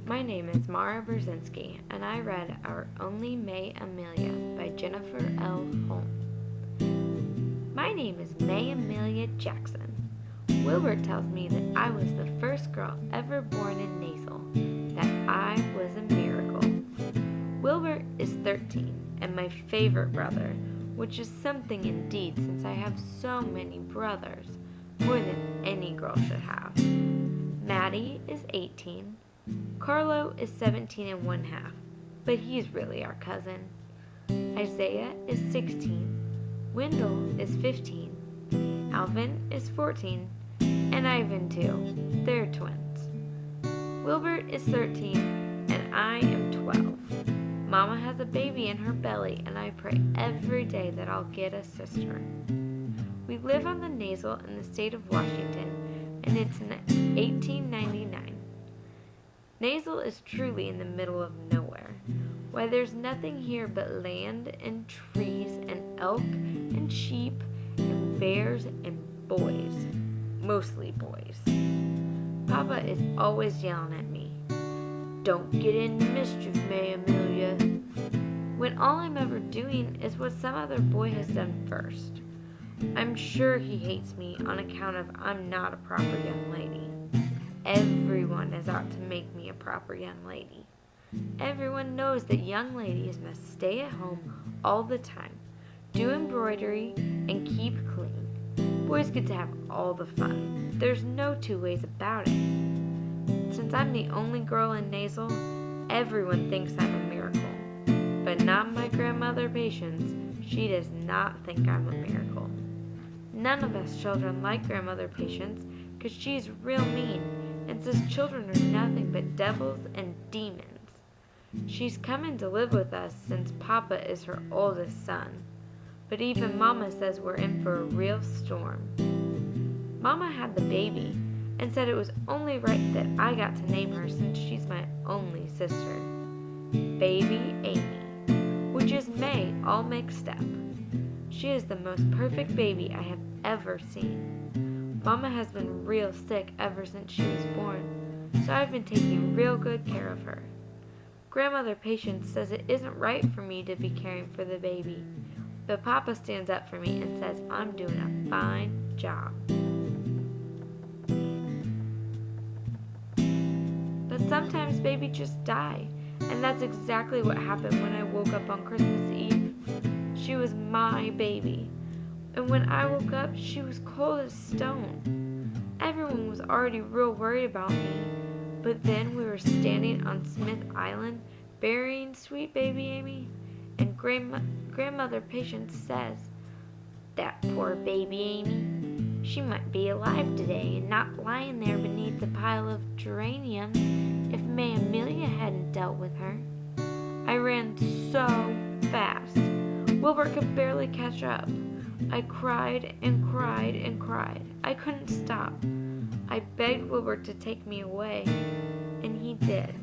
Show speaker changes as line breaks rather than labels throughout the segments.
My name is Mara Brzezinski, and I read Our Only May Amelia by Jennifer L. Holm. My name is May Amelia Jackson. Wilbert tells me that I was the first girl ever born in Nasal, that I was a miracle. Wilbert is 13 and my favorite brother, which is something indeed since I have so many brothers, more than any girl should have. Maddie is 18. Carlo is 17 and 1/2, but he's really our cousin. Isaiah is 16. Wendell is 15. Alvin is 14. And Ivan too. They're twins. Wilbert is 13 and I am 12. Mama has a baby in her belly and I pray every day that I'll get a sister. We live on the Nasal in the state of Washington and it's in 1899. Nasal is truly in the middle of nowhere. Why, there's nothing here but land and trees and elk and sheep and bears and boys. Mostly boys. Papa is always yelling at me, "Don't get into mischief, May Amelia," when all I'm ever doing is what some other boy has done first. I'm sure he hates me on account of I'm not a proper young lady. Everyone is out to make me a proper young lady. Everyone knows that young ladies must stay at home all the time, do embroidery, and keep clean. Boys get to have all the fun. There's no two ways about it. Since I'm the only girl in Nasal, everyone thinks I'm a miracle. But not my grandmother Patience. She does not think I'm a miracle. None of us children like grandmother Patience because she's real mean and says children are nothing but devils and demons. She's coming to live with us since Papa is her oldest son. But even Mama says we're in for a real storm. Mama had the baby and said it was only right that I got to name her since she's my only sister. Baby Amy, which is May all mixed up. She is the most perfect baby I have ever seen. Mama has been real sick ever since she was born, so I've been taking real good care of her. Grandmother Patience says it isn't right for me to be caring for the baby, but Papa stands up for me and says I'm doing a fine job. But sometimes babies just die, and that's exactly what happened when I woke up on Christmas Eve. She was my baby, and when I woke up, she was cold as stone. Everyone was already real worried about me, but then we were standing on Smith Island burying sweet baby Amy, and Grandmother Patience says, "That poor baby Amy, she might be alive today and not lying there beneath the pile of geraniums if May Amelia hadn't dealt with her." I ran so fast. Wilbert could barely catch up. I cried and cried and cried. I couldn't stop. I begged Wilbert to take me away, and he did.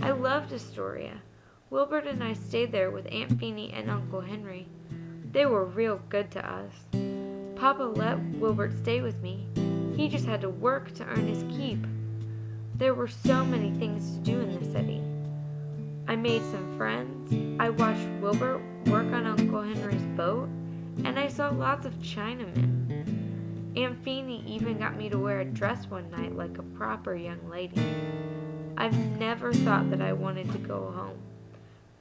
I loved Astoria. Wilbert and I stayed there with Aunt Feenie and Uncle Henry. They were real good to us. Papa let Wilbert stay with me. He just had to work to earn his keep. There were so many things to do in the city. I made some friends. I watched Wilbert work on Uncle Henry's boat, and I saw lots of Chinamen. Aunt Feenie even got me to wear a dress one night like a proper young lady. I've never thought that I wanted to go home.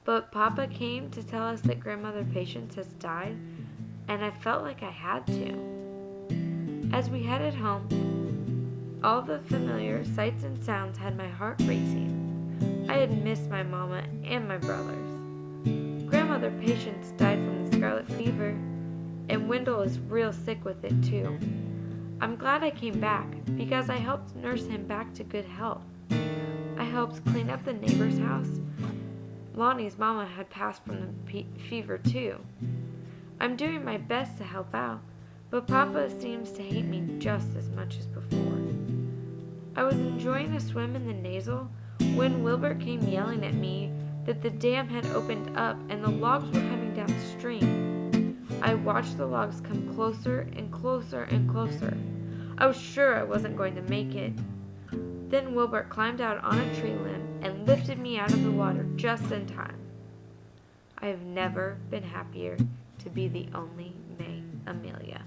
But Papa came to tell us that Grandmother Patience has died, and I felt like I had to. As we headed home, all the familiar sights and sounds had my heart racing. I had missed my mama and my brothers. Grandmother Patience died from the scarlet fever, and Wendell is real sick with it too. I'm glad I came back because I helped nurse him back to good health. I helped clean up the neighbor's house. Lonnie's mama had passed from the fever too. I'm doing my best to help out, but Papa seems to hate me just as much as before. I was enjoying a swim in the Nasal when Wilbert came yelling at me that the dam had opened up and the logs were coming downstream. I watched the logs come closer and closer and closer. I was sure I wasn't going to make it. Then Wilbert climbed out on a tree limb and lifted me out of the water just in time. I have never been happier to be the only May Amelia.